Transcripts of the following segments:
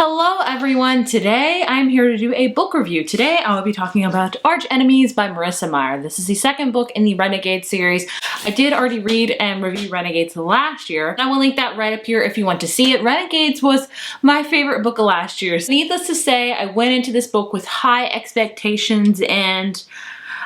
Hello everyone, today I'm here to do a book review. Today I will be talking about Archenemies by Marissa Meyer. This is the second book in the Renegades series. I did already read and review Renegades last year, and I will link that right up here if you want to see it. Renegades was my favorite book of last year. So needless to say, I went into this book with high expectations and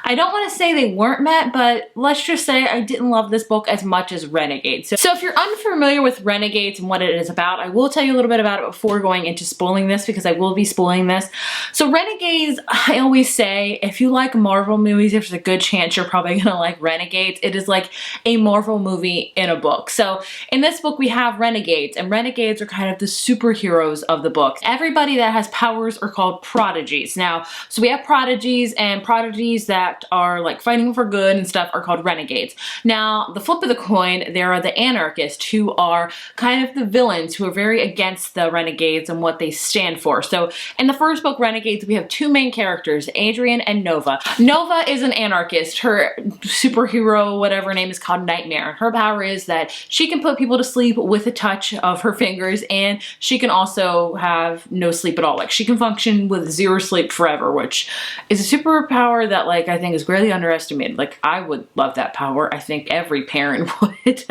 I don't want to say they weren't met, but let's just say I didn't love this book as much as Renegades. So if you're unfamiliar with Renegades and what it is about, I will tell you a little bit about it before going into spoiling this, because I will be spoiling this. So Renegades, I always say, if you like Marvel movies, there's a good chance you're probably gonna like Renegades. It is like a Marvel movie in a book. So in this book we have Renegades, and Renegades are kind of the superheroes of the book. Everybody that has powers are called prodigies. Now, so we have prodigies, and prodigies that are like fighting for good and stuff are called renegades. Now, the flip of the coin, there are the anarchists, who are kind of the villains, who are very against the renegades and what they stand for. So in the first book, Renegades, we have two main characters, Adrian and Nova. Nova is an anarchist. Her superhero, whatever her name is, called Nightmare. Her power is that she can put people to sleep with a touch of her fingers, and she can also have no sleep at all. Like, she can function with zero sleep forever, which is a superpower that, like, I think is greatly underestimated. Like, I would love that power. I think every parent would.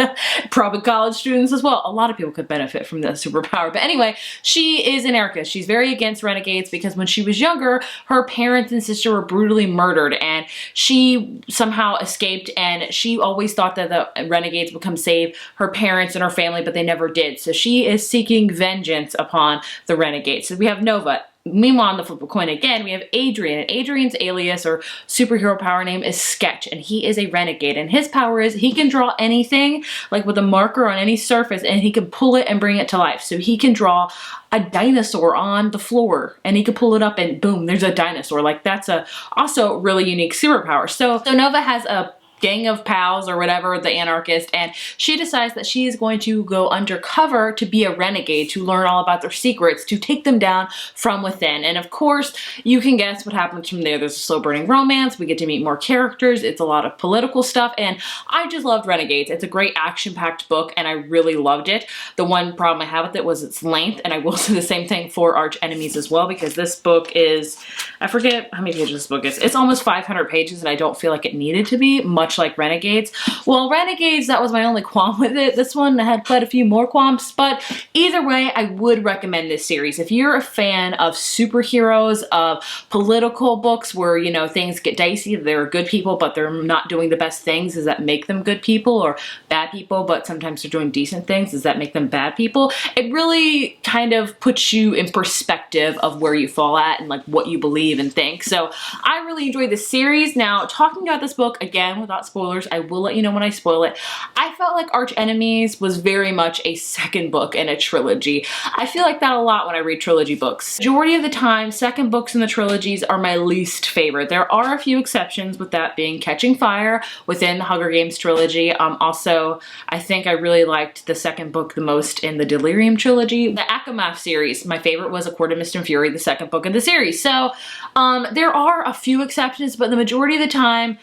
Probably college students as well. A lot of people could benefit from that superpower. But anyway, she is an anarchist. She's very against renegades because when she was younger, her parents and sister were brutally murdered, and she somehow escaped, and she always thought that the renegades would come save her parents and her family, but they never did. So she is seeking vengeance upon the renegades. So we have Nova. Meanwhile, on the flip of the coin again, we have Adrian, and Adrian's alias or superhero power name is Sketch, and he is a renegade, and his power is he can draw anything, like with a marker on any surface, and he can pull it and bring it to life. So he can draw a dinosaur on the floor, and he can pull it up and boom, there's a dinosaur. Like, that's a also really unique superpower. So Nova has a gang of pals or whatever, the anarchist, and she decides that she is going to go undercover to be a renegade, to learn all about their secrets, to take them down from within. And of course, you can guess what happens from there. There's a slow burning romance, we get to meet more characters, it's a lot of political stuff, and I just loved Renegades. It's a great action-packed book, and I really loved it. The one problem I have with it was its length, and I will say the same thing for Archenemies as well, because this book is, I forget how many pages this book is. It's almost 500 pages, and I don't feel like it needed to be, much like Renegades. Well, Renegades, that was my only qualm with it. This one had quite a few more qualms, but either way, I would recommend this series. If you're a fan of superheroes, of political books where, you know, things get dicey, they're good people, but they're not doing the best things, does that make them good people? Or bad people, but sometimes they're doing decent things, does that make them bad people? It really kind of puts you in perspective of where you fall at and like what you believe and think. So I really enjoyed this series. Now, talking about this book, again, without spoilers, I will let you know when I spoil it. I felt like Archenemies was very much a second book in a trilogy. I feel like that a lot when I read trilogy books. Majority of the time, second books in the trilogies are my least favorite. There are a few exceptions, with that being Catching Fire within the Hunger Games trilogy. Also, I think I really liked the second book the most in the Delirium trilogy. The Archenemies series, my favorite was A Court of Mist and Fury, the second book in the series. So there are a few exceptions, but the majority of the time,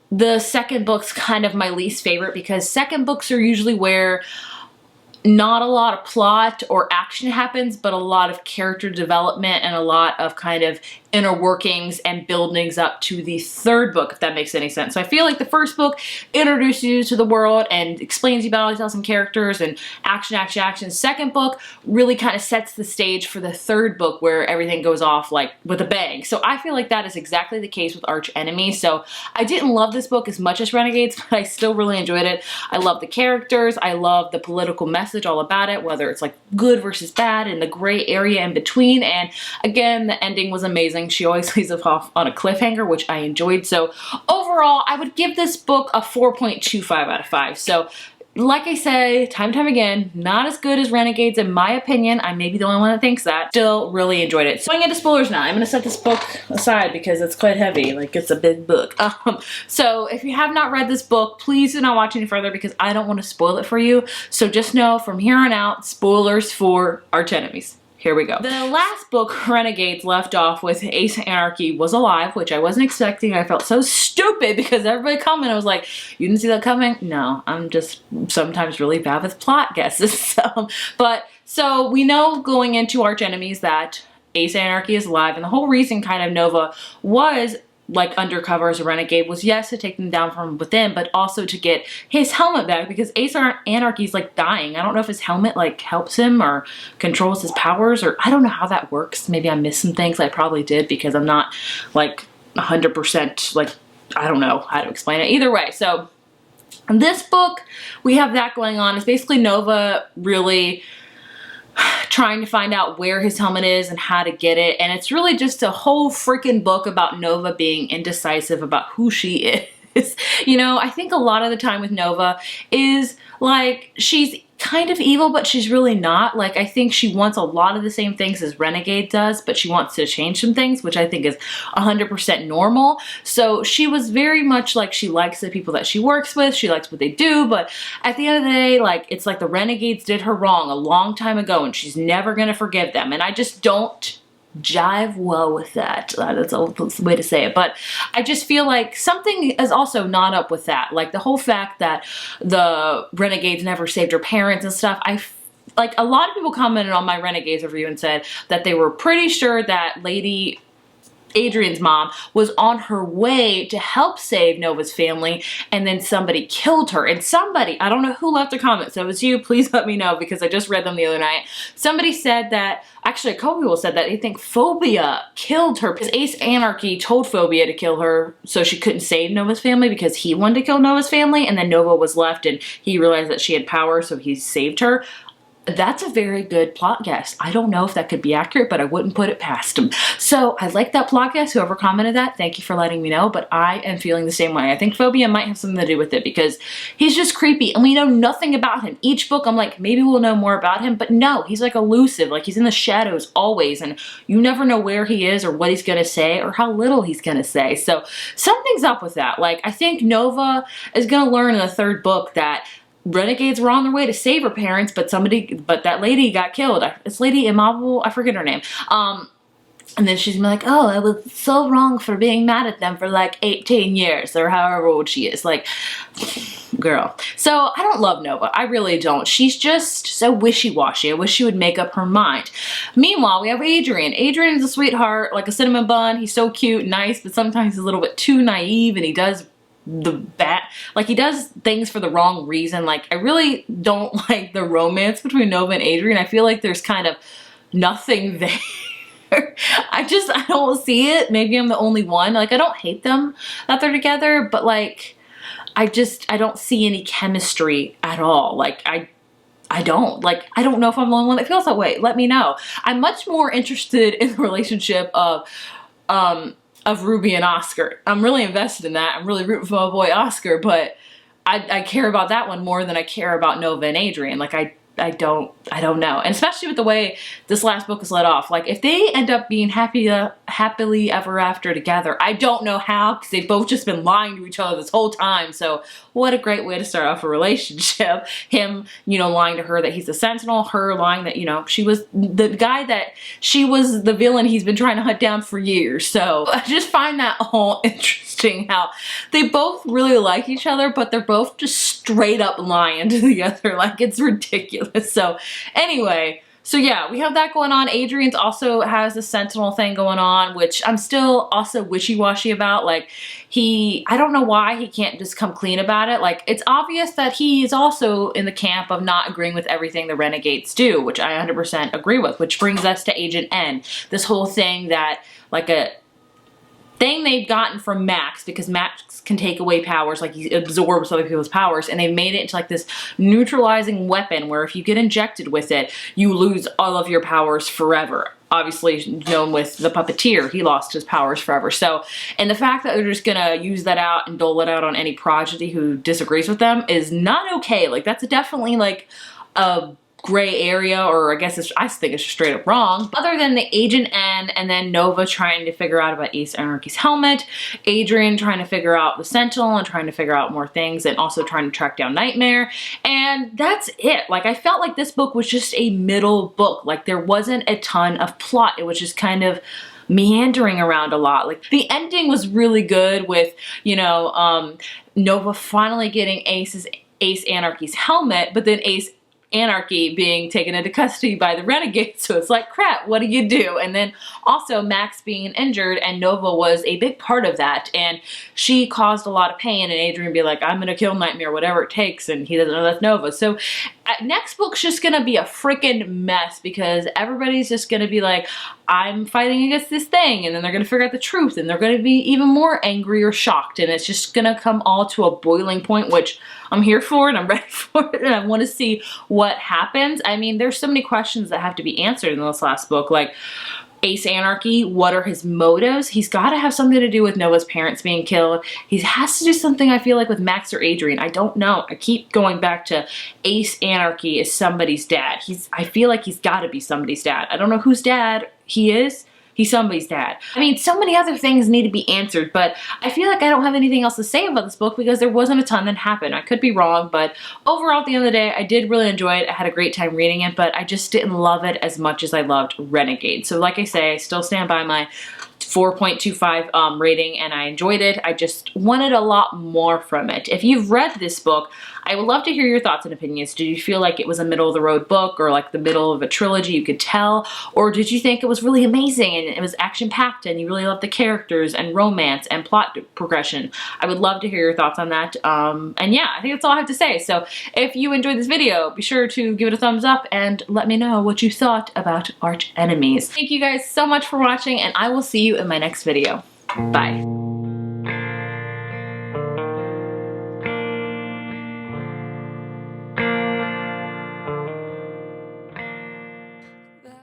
the second book's kind of my least favorite, because second books are usually where not a lot of plot or action happens, but a lot of character development and a lot of kind of inner workings and buildings up to the third book, if that makes any sense. So I feel like the first book introduces you to the world and explains you about all these awesome characters and action, action, action. Second book really kind of sets the stage for the third book, where everything goes off like with a bang. So I feel like that is exactly the case with Archenemies. So I didn't love this book as much as Renegades, but I still really enjoyed it. I love the characters, I love the political message all about it, whether it's like good versus bad and the gray area in between. And again, the ending was amazing. She always leaves us off on a cliffhanger, which I enjoyed. So overall, I would give this book a 4.25 out of 5. So like I say, time and time again, not as good as Renegades in my opinion. I may be the only one that thinks that. Still really enjoyed it. So going into spoilers now, I'm going to set this book aside because it's quite heavy. Like, it's a big book. So if you have not read this book, please do not watch any further because I don't want to spoil it for you. So just know from here on out, spoilers for Archenemies. Here here we go. The last book, Renegades, left off with Ace Anarchy was alive, which I wasn't expecting. I felt so stupid because everybody commented, was like, you didn't see that coming? No, I'm just sometimes really bad with plot guesses. So we know going into Archenemies that Ace Anarchy is alive, and the whole reason kind of Nova was like undercover as a renegade was, yes, to take them down from within, but also to get his helmet back, because Ace Anarchy is like dying. I don't know if his helmet like helps him or controls his powers, or I don't know how that works. Maybe I missed some things. I probably did, because I'm not like 100% like, I don't know how to explain it. Either way, so in this book, we have that going on. It's basically Nova really trying to find out where his helmet is and how to get it. And it's really just a whole freaking book about Nova being indecisive about who she is. You know, I think a lot of the time with Nova is like, she's kind of evil, but she's really not. Like, I think she wants a lot of the same things as Renegade does, but she wants to change some things, which I think is 100% normal. So she was very much like, she likes the people that she works with, she likes what they do, but at the end of the day, like, it's like the Renegades did her wrong a long time ago, and she's never gonna forgive them. And I just don't jive well with that. That's a way to say it, but I just feel like something is also not up with that. Like the whole fact that the Renegades never saved her parents and stuff. Like a lot of people commented on my Renegades review and said that they were pretty sure that Lady Adrian's mom was on her way to help save Nova's family, and then somebody killed her. And somebody, I don't know who left a comment, so if it's you, please let me know, because I just read them the other night. Somebody said that, actually a couple people said that they think Phobia killed her, because Ace Anarchy told Phobia to kill her so she couldn't save Nova's family, because he wanted to kill Nova's family, and then Nova was left and he realized that she had power, so he saved her. That's a very good plot guess. I don't know if that could be accurate, but I wouldn't put it past him. So I like that plot guess. Whoever commented that, thank you for letting me know, but I am feeling the same way. I think Phobia might have something to do with it, because he's just creepy and we know nothing about him. Each book I'm like, maybe we'll know more about him, but no, he's like elusive. Like, he's in the shadows always, and you never know where he is or what he's gonna say or how little he's gonna say. So something's up with that. Like, I think Nova is gonna learn in the third book that Renegades were on their way to save her parents, but that lady got killed. It's Lady Immobile, I forget her name. And then she's gonna be like, oh, I was so wrong for being mad at them for like 18 years or however old she is. Like, girl. So I don't love Nova. I really don't. She's just so wishy-washy. I wish she would make up her mind. Meanwhile, we have Adrian. Adrian is a sweetheart, like a cinnamon bun. He's so cute and nice, but sometimes he's a little bit too naive, and he does he does things for the wrong reason. Like, I really don't like the romance between Nova and Adrian. I feel like there's kind of nothing there. I don't see it. Maybe I'm the only one. Like, I don't hate them that they're together, but like, I don't see any chemistry at all. Like, I don't know if I'm the only one that feels that way. Let me know. I'm much more interested in the relationship of Ruby and Oscar. I'm really invested in that. I'm really rooting for my boy Oscar, but I care about that one more than I care about Nova and Adrian. Like, I don't know. And especially with the way this last book is let off. Like, if they end up being happily ever after together, I don't know how, because they've both just been lying to each other this whole time. So what a great way to start off a relationship. Him, you know, lying to her that he's a sentinel, her lying that, you know, she was the guy that she was the villain he's been trying to hunt down for years. So I just find that all interesting, how they both really like each other, but they're both just straight up lying to the other. Like, it's ridiculous. So anyway, so yeah, we have that going on. Adrian's also has the sentinel thing going on, which I'm still also wishy-washy about. Like, I don't know why he can't just come clean about it. Like, it's obvious that he is also in the camp of not agreeing with everything the Renegades do, which I 100% agree with, which brings us to Agent N. This whole thing that, like, a thing they've gotten from Max, because Max can take away powers, like he absorbs other people's powers, and they've made it into like this neutralizing weapon where if you get injected with it, you lose all of your powers forever. Obviously known with the puppeteer, he lost his powers forever. So, and the fact that they're just gonna use that out and dole it out on any progeny who disagrees with them is not okay. Like, that's definitely like a gray area, or I guess I think it's straight up wrong. Other than the Agent N and then Nova trying to figure out about Ace Anarchy's helmet, Adrian trying to figure out the Sentinel and trying to figure out more things, and also trying to track down Nightmare. And that's it. Like, I felt like this book was just a middle book. Like, there wasn't a ton of plot. It was just kind of meandering around a lot. Like, the ending was really good with, you know, Nova finally getting Ace Anarchy's helmet, but then Ace Anarchy being taken into custody by the Renegades. So it's like, crap, what do you do? And then also Max being injured, and Nova was a big part of that, and she caused a lot of pain, and Adrian be like, I'm gonna kill Nightmare, whatever it takes, and he doesn't know that's Nova. So next book's just gonna be a freaking mess, because everybody's just gonna be like, I'm fighting against this thing, and then they're gonna figure out the truth, and they're gonna be even more angry or shocked, and it's just gonna come all to a boiling point, which I'm here for and I'm ready for it, and I want to see what happens. I mean, there's so many questions that have to be answered in this last book, like Ace Anarchy, what are his motives? He's got to have something to do with Nova's parents being killed. He has to do something, I feel like, with Max or Adrian. I don't know. I keep going back to Ace Anarchy is somebody's dad. I feel like he's got to be somebody's dad. I don't know whose dad he is. He's somebody's dad. I mean, so many other things need to be answered, but I feel like I don't have anything else to say about this book because there wasn't a ton that happened. I could be wrong, but overall, at the end of the day, I did really enjoy it. I had a great time reading it, but I just didn't love it as much as I loved Renegade. So like I say, I still stand by my 4.25 rating, and I enjoyed it. I just wanted a lot more from it. If you've read this book, I would love to hear your thoughts and opinions. Did you feel like it was a middle of the road book, or like the middle of a trilogy you could tell? Or did you think it was really amazing and it was action packed and you really loved the characters and romance and plot progression? I would love to hear your thoughts on that. And yeah, I think that's all I have to say. So if you enjoyed this video, be sure to give it a thumbs up and let me know what you thought about Archenemies. Thank you guys so much for watching, and I will see you in my next video. Bye.